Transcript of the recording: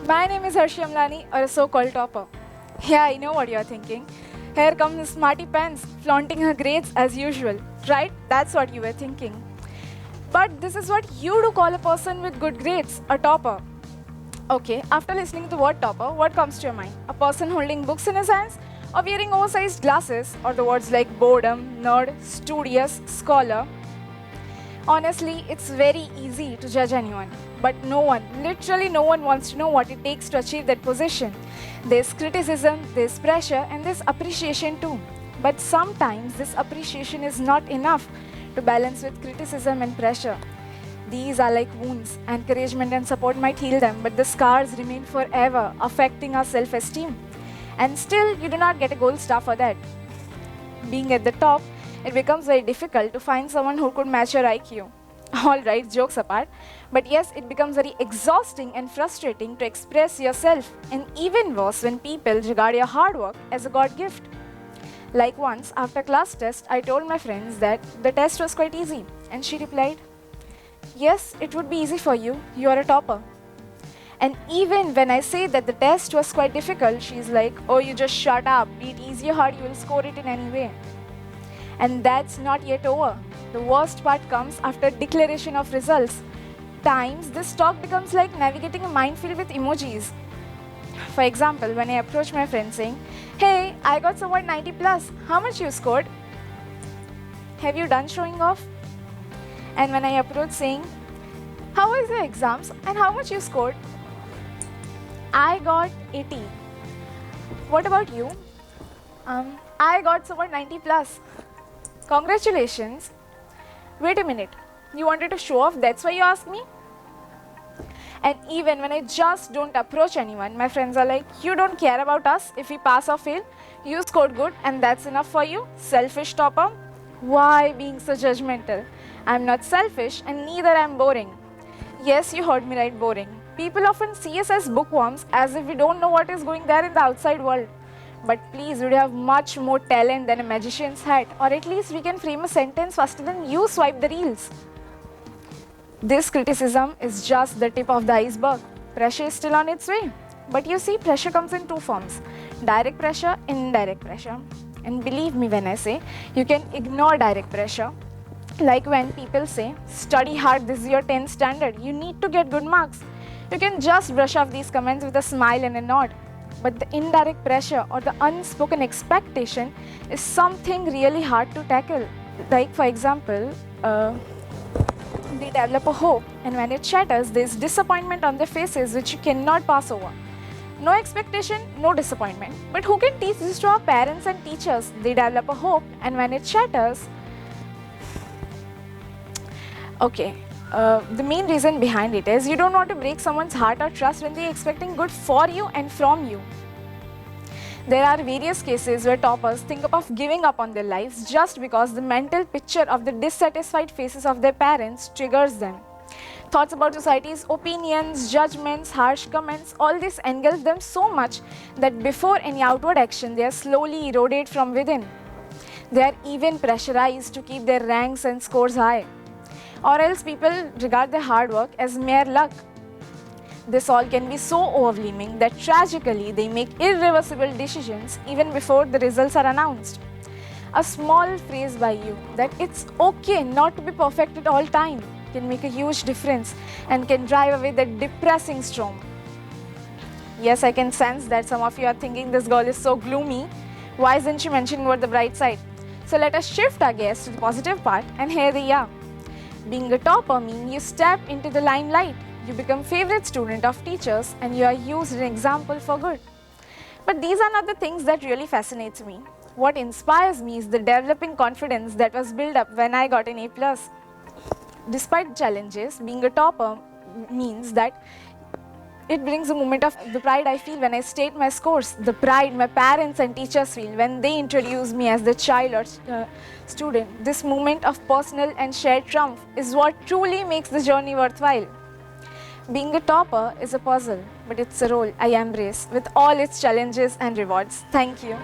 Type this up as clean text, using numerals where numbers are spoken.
My name is Harshi Amlani, or a so-called topper. Yeah, I know what you're thinking. Here comes Smarty Pants, flaunting her grades as usual. Right? That's what you were thinking. But this is what you do call a person with good grades, a topper. Okay, after listening to the word topper, what comes to your mind? A person holding books in his hands, or wearing oversized glasses, or the words like boredom, nerd, studious, scholar? Honestly, it's very easy to judge anyone. But no one, literally no one wants to know what it takes to achieve that position. There's criticism, there's pressure, and there's appreciation too. But sometimes this appreciation is not enough to balance with criticism and pressure. These are like wounds. Encouragement and support might heal them, but the scars remain forever, affecting our self esteem. And still, you do not get a gold star for that. Being at the top, it becomes very difficult to find someone who could match your IQ. Alright, jokes apart, but yes, it becomes very exhausting and frustrating to express yourself, and even worse when people regard your hard work as a God gift. Like once, after class test, I told my friends that the test was quite easy, and she replied, "Yes, it would be easy for you, you are a topper." And even when I say that the test was quite difficult, she's like, "Oh, you just shut up, be it easy or hard, you will score it in any way." And that's not yet over. The worst part comes after declaration of results. Times this talk becomes like navigating a minefield with emojis. For example, when I approach my friend saying, "Hey, I got somewhat 90 plus, how much you scored? Have you done showing off?" And when I approach saying, "How was your exams and how much you scored?" "I got 80. What about you?" "I got somewhat 90 plus." "Congratulations." "Wait a minute, you wanted to show off, that's why you asked me?" And even when I just don't approach anyone, my friends are like, "You don't care about us if we pass or fail? You scored good and that's enough for you? Selfish topper." Why being so judgmental? I'm not selfish and neither am boring. Yes, you heard me right, boring. People often see us as bookworms as if we don't know what is going there in the outside world. But please, we have much more talent than a magician's hat, or at least we can frame a sentence faster than you swipe the reels. This criticism is just the tip of the iceberg. Pressure is still on its way. But you see, pressure comes in two forms: direct pressure and indirect pressure. And believe me when I say, you can ignore direct pressure. Like when people say, "Study hard, this is your 10th standard, you need to get good marks." You can just brush off these comments with a smile and a nod. But the indirect pressure or the unspoken expectation is something really hard to tackle. Like, for example, they develop a hope, and when it shatters, there's disappointment on their faces which you cannot pass over. No expectation, no disappointment. But who can teach this to our parents and teachers? They develop a hope, and when it shatters, okay. The main reason behind it is you don't want to break someone's heart or trust when they're expecting good for you and from you. There are various cases where toppers think of giving up on their lives just because the mental picture of the dissatisfied faces of their parents triggers them. Thoughts about society's opinions, judgments, harsh comments, all this engulfs them so much that before any outward action, they are slowly eroded from within. They are even pressurized to keep their ranks and scores high. Or else people regard their hard work as mere luck. This all can be so overwhelming that tragically they make irreversible decisions even before the results are announced. A small phrase by you that it's okay not to be perfect at all time can make a huge difference and can drive away that depressing storm. Yes, I can sense that some of you are thinking this girl is so gloomy. Why isn't she mentioning about the bright side? So let us shift our gaze to the positive part, and here they are. Being a topper means you step into the limelight, you become favorite student of teachers, and you are used as an example for good. But these are not the things that really fascinates me. What inspires me is the developing confidence that was built up when I got an A+. Despite challenges, being a topper means that it brings a moment of the pride I feel when I state my scores, the pride my parents and teachers feel when they introduce me as the child or student. This moment of personal and shared triumph is what truly makes the journey worthwhile. Being a topper is a puzzle, but it's a role I embrace with all its challenges and rewards. Thank you.